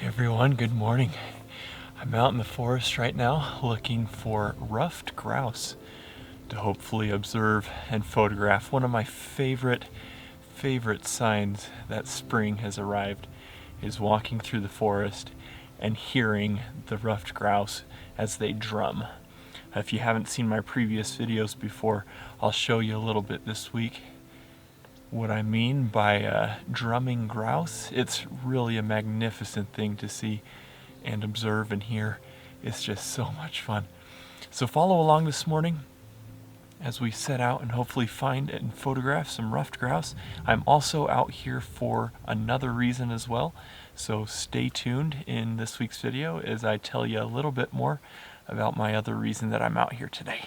Everyone, good morning. I'm out in the forest right now looking for ruffed grouse to hopefully observe and photograph. One of my favorite signs that spring has arrived is walking through the forest and hearing the ruffed grouse as they drum. If you haven't seen my previous videos before, I'll show you a little bit this week what I mean by drumming grouse. It's really a magnificent thing to see and observe and hear. It's just so much fun. So follow along this morning as we set out and hopefully find and photograph some ruffed grouse. I'm also out here for another reason as well, so stay tuned in this week's video as I tell you a little bit more about my other reason that I'm out here today.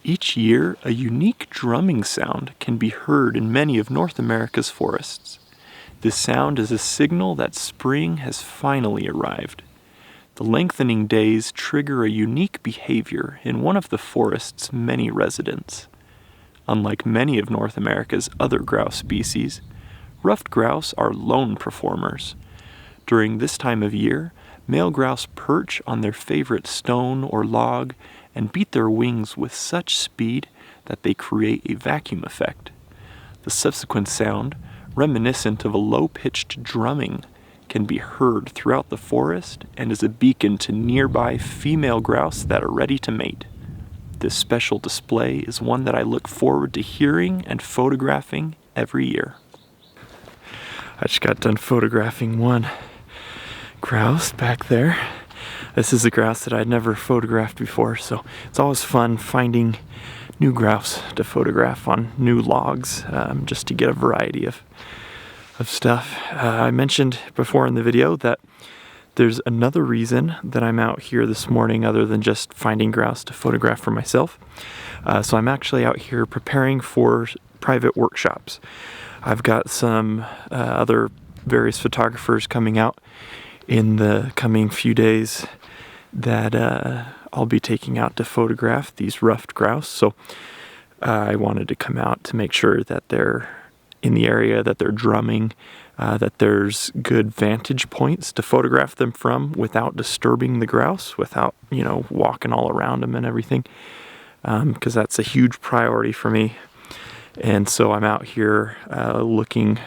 Each year, a unique drumming sound can be heard in many of North America's forests. This sound is a signal that spring has finally arrived. The lengthening days trigger a unique behavior in one of the forest's many residents. Unlike many of North America's other grouse species, ruffed grouse are lone performers. During this time of year, male grouse perch on their favorite stone or log and beat their wings with such speed that they create a vacuum effect. The subsequent sound, reminiscent of a low-pitched drumming, can be heard throughout the forest and is a beacon to nearby female grouse that are ready to mate. This special display is one that I look forward to hearing and photographing every year. I just got done photographing one grouse back there. This is a grouse that I'd never photographed before, so it's always fun finding new grouse to photograph on new logs, just to get a variety of stuff. I mentioned before in the video that there's another reason that I'm out here this morning other than just finding grouse to photograph for myself. So I'm actually out here preparing for private workshops. I've got some other various photographers coming out in the coming few days that I'll be taking out to photograph these ruffed grouse. So I wanted to come out to make sure that they're in the area, that they're drumming, that there's good vantage points to photograph them from without disturbing the grouse, without, walking all around them and everything, because that's a huge priority for me. And so I'm out here looking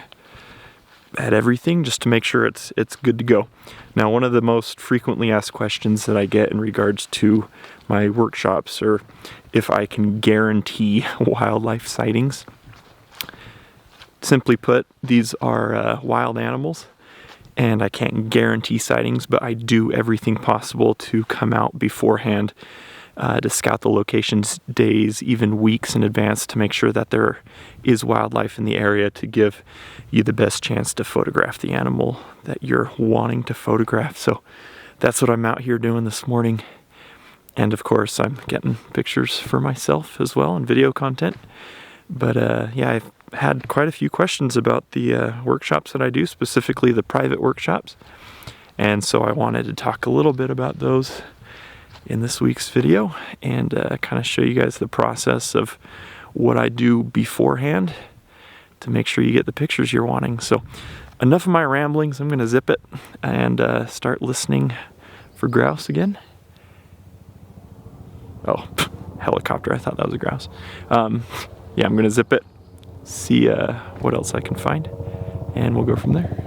at everything just to make sure it's good to go. Now, one of the most frequently asked questions that I get in regards to my workshops are if I can guarantee wildlife sightings. Simply put, these are wild animals, and I can't guarantee sightings, but I do everything possible to come out beforehand to scout the locations days, even weeks in advance, to make sure that there is wildlife in the area to give you the best chance to photograph the animal that you're wanting to photograph. So that's what I'm out here doing this morning. And of course, I'm getting pictures for myself as well and video content. But I've had quite a few questions about the workshops that I do, specifically the private workshops. And so I wanted to talk a little bit about those in this week's video and kind of show you guys the process of what I do beforehand to make sure you get the pictures you're wanting. So enough of my ramblings. I'm going to zip it and start listening for grouse again. Oh, helicopter. I thought that was a grouse. I'm going to zip it, see what else I can find, and we'll go from there.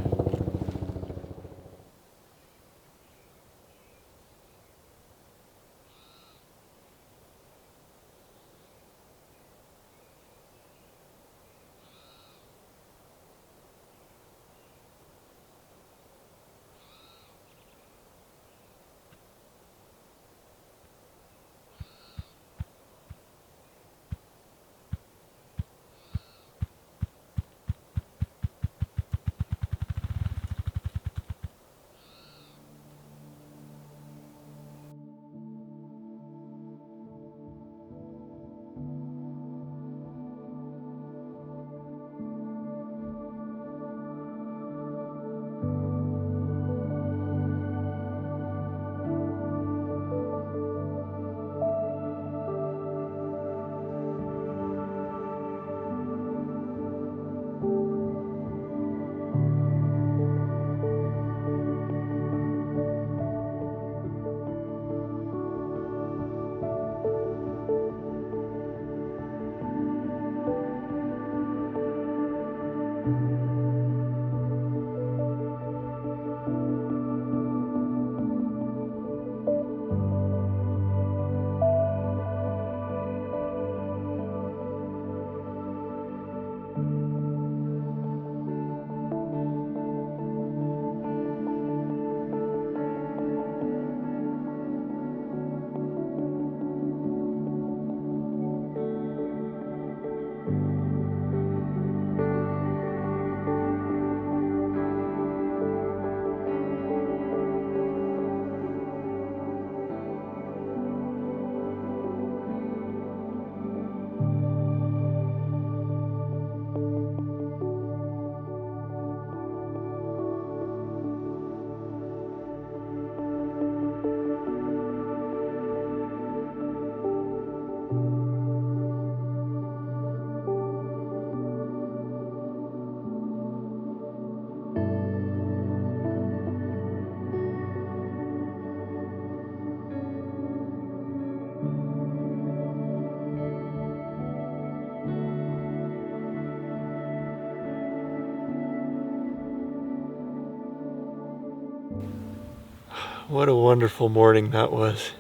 What a wonderful morning that was.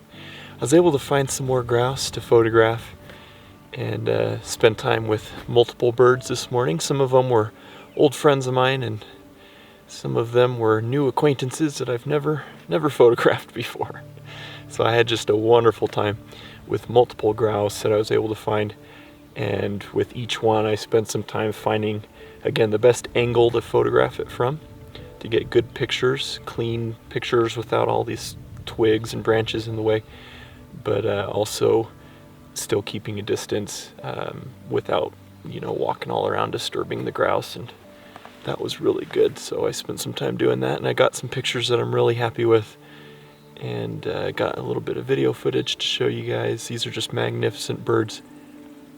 I was able to find some more grouse to photograph and spend time with multiple birds this morning. Some of them were old friends of mine, and some of them were new acquaintances that I've never photographed before. So I had just a wonderful time with multiple grouse that I was able to find, and with each one I spent some time finding, again, the best angle to photograph it from, to get good pictures, clean pictures without all these twigs and branches in the way, but also still keeping a distance without, walking all around disturbing the grouse, and that was really good. So I spent some time doing that, and I got some pictures that I'm really happy with, and got a little bit of video footage to show you guys. These are just magnificent birds,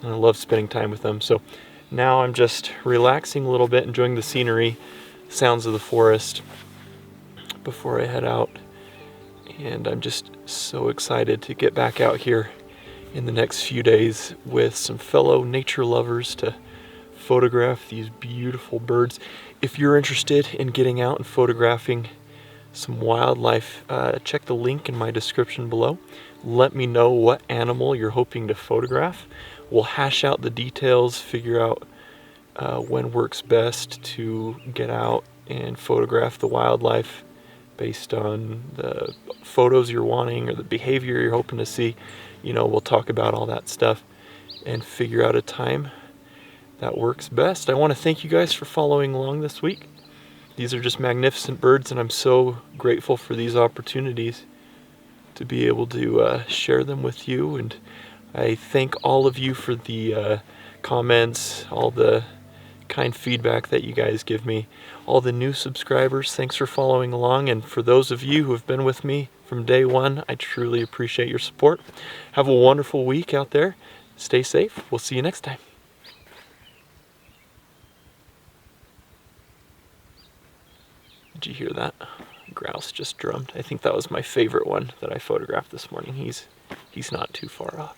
and I love spending time with them. So now I'm just relaxing a little bit, enjoying the scenery, sounds of the forest before I head out, and I'm just so excited to get back out here in the next few days with some fellow nature lovers to photograph these beautiful birds. If you're interested in getting out and photographing some wildlife, check the link in my description below. Let me know what animal you're hoping to photograph. We'll hash out the details, figure out when works best to get out and photograph the wildlife based on the photos you're wanting or the behavior you're hoping to see. We'll talk about all that stuff and figure out a time that works best. I want to thank you guys for following along this week. These are just magnificent birds, and I'm so grateful for these opportunities to be able to share them with you. And I thank all of you for the comments, all the kind feedback that you guys give me. All the new subscribers, thanks for following along. And for those of you who have been with me from day one, I truly appreciate your support. Have a wonderful week out there. Stay safe. We'll see you next time. Did you hear that? Grouse just drummed. I think that was my favorite one that I photographed this morning. He's not too far off.